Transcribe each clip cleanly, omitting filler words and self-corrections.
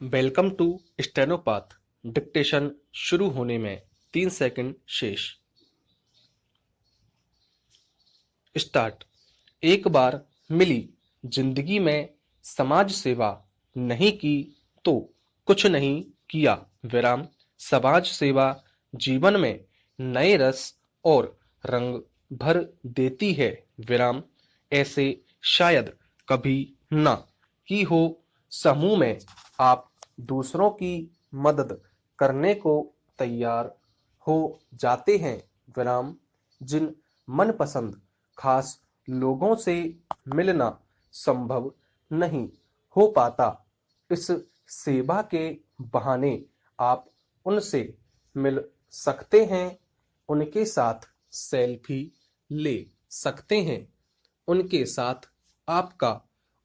Welcome to स्टेनोपाथ। Dictation शुरू होने में 3 सेकंड शेष। स्टार्ट। एक बार मिली जिंदगी में समाज सेवा नहीं की तो कुछ नहीं किया। विराम। समाज सेवा जीवन में नए रस और रंग भर देती है। विराम। ऐसे शायद कभी ना की हो। समूह में आप दूसरों की मदद करने को तैयार हो जाते हैं। विराम। जिन मनपसंद खास लोगों से मिलना संभव नहीं हो पाता, इस सेवा के बहाने आप उनसे मिल सकते हैं, उनके साथ सेल्फी ले सकते हैं, उनके साथ आपका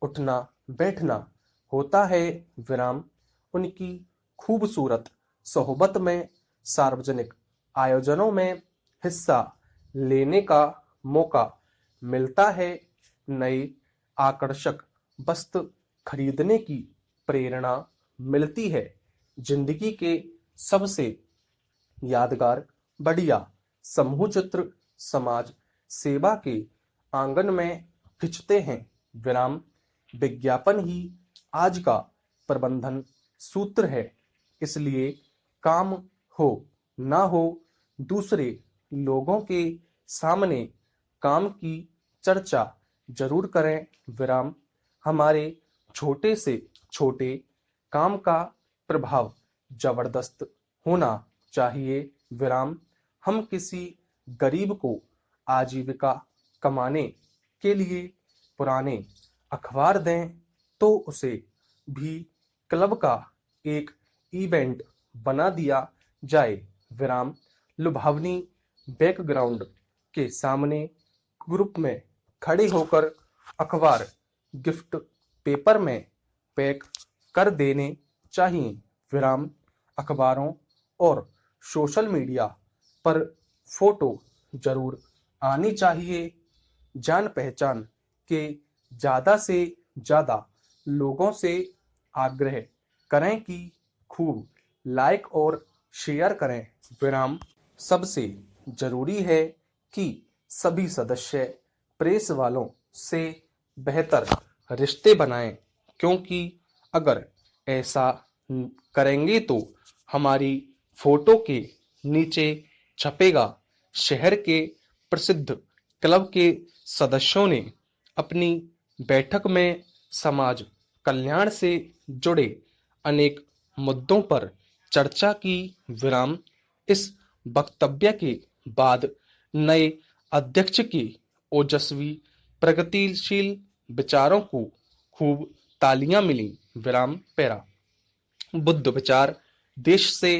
उठना बैठना होता है। विराम। उनकी खूबसूरत सोहबत में सार्वजनिक आयोजनों में हिस्सा लेने का मौका मिलता है। नए आकर्षक वस्तु खरीदने की प्रेरणा मिलती है। जिंदगी के सबसे यादगार बढ़िया समूह चित्र समाज सेवा के आंगन में खिंचते हैं। विराम। विज्ञापन ही आज का प्रबंधन सूत्र है, इसलिए काम हो ना हो, दूसरे लोगों के सामने काम की चर्चा जरूर करें। विराम। हमारे छोटे से छोटे काम का प्रभाव जबरदस्त होना चाहिए। विराम। हम किसी गरीब को आजीविका कमाने के लिए पुराने अखबार दें तो उसे भी क्लब का एक इवेंट बना दिया जाए। विराम। लुभावनी बैकग्राउंड के सामने ग्रुप में खड़े होकर अखबार गिफ्ट पेपर में पैक कर देने चाहिए। विराम। अखबारों और सोशल मीडिया पर फोटो जरूर आनी चाहिए। जान पहचान के ज्यादा से ज्यादा लोगों से आग्रह करें कि खूब लाइक और शेयर करें। विराम। सबसे जरूरी है कि सभी सदस्य प्रेस वालों से बेहतर रिश्ते बनाएं, क्योंकि अगर ऐसा करेंगे तो हमारी फोटो के नीचे छपेगा, शहर के प्रसिद्ध क्लब के सदस्यों ने अपनी बैठक में समाज कल्याण से जुड़े अनेक मुद्दों पर चर्चा की। विराम। इस वक्तव्य के बाद नए अध्यक्ष के ओजस्वी प्रगतिशील विचारों को खूब तालियां मिली। विराम। पैरा। बुद्ध विचार देश से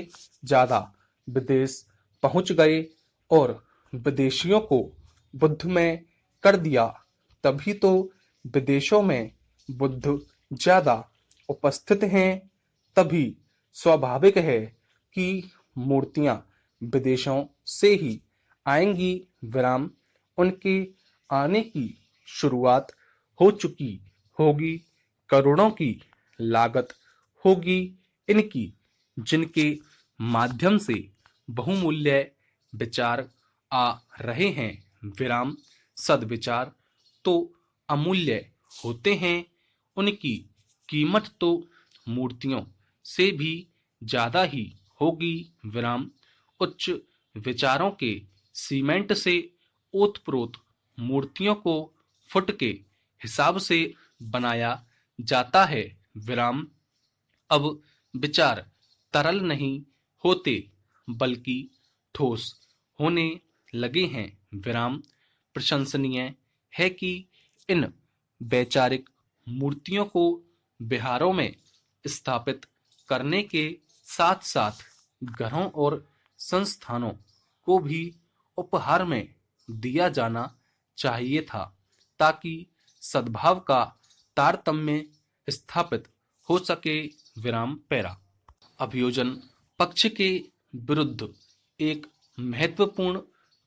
ज्यादा विदेश पहुंच गए और विदेशियों को बुद्ध में कर दिया, तभी तो विदेशों में बुद्ध ज्यादा उपस्थित हैं। तभी स्वाभाविक है कि मूर्तियां विदेशों से ही आएंगी। विराम। उनके आने की शुरुआत हो चुकी होगी, करोड़ों की लागत होगी इनकी, जिनके माध्यम से बहुमूल्य विचार आ रहे हैं। विराम। सद्विचार तो अमूल्य होते हैं, उनकी कीमत तो मूर्तियों से भी ज्यादा ही होगी। विराम। उच्च विचारों के सीमेंट से ओतप्रोत मूर्तियों को फुट के हिसाब से बनाया जाता है। विराम। अब विचार तरल नहीं होते बल्कि ठोस होने लगे हैं। विराम। प्रशंसनीय है कि इन वैचारिक मूर्तियों को बिहारों में स्थापित करने के साथ साथ घरों और संस्थानों को भी उपहार में दिया जाना चाहिए था, ताकि सद्भाव का तारतम्य स्थापित हो सके। विराम। पैरा। अभियोजन पक्ष के विरुद्ध एक महत्वपूर्ण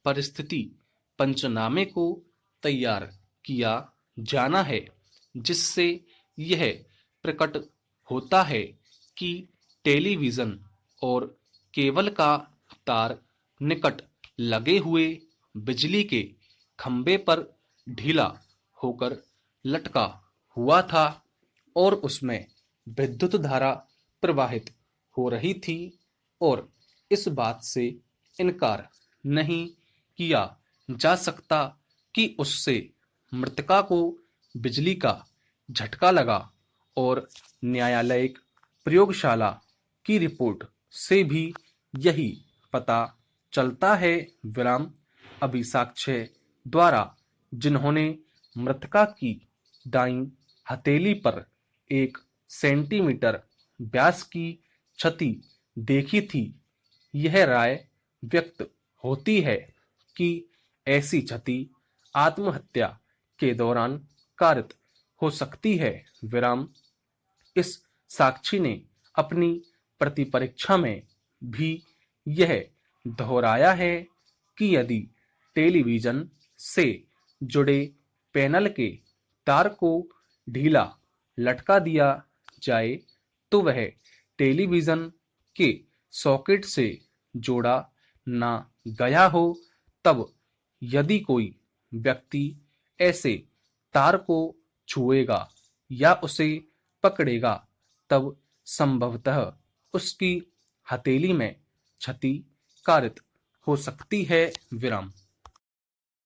परिस्थिति पंचनामे को तैयार किया जाना है, जिससे यह प्रकट होता है कि टेलीविज़न और केबल का तार निकट लगे हुए बिजली के खंभे पर ढीला होकर लटका हुआ था और उसमें विद्युत धारा प्रवाहित हो रही थी और इस बात से इनकार नहीं किया जा सकता कि उससे मृतका को बिजली का झटका लगा और न्यायालयिक प्रयोगशाला की रिपोर्ट से भी यही पता चलता है। विराम अभिसाक्ष्य द्वारा जिन्होंने मृतका की दाईं हथेली पर 1 सेंटीमीटर व्यास की क्षति देखी थी, यह राय व्यक्त होती है कि ऐसी क्षति आत्महत्या के दौरान कारित हो सकती है। विराम इस साक्षी ने अपनी प्रतिपरीक्षा में भी यह दोहराया है कि यदि टेलीविज़न से जुड़े पैनल के तार को ढीला लटका दिया जाए तो वह टेलीविज़न के सॉकेट से जोड़ा ना गया हो, तब यदि कोई व्यक्ति ऐसे तार को छुएगा या उसे पकड़ेगा तब संभवतः उसकी हथेली में क्षति कारित हो सकती है। विराम।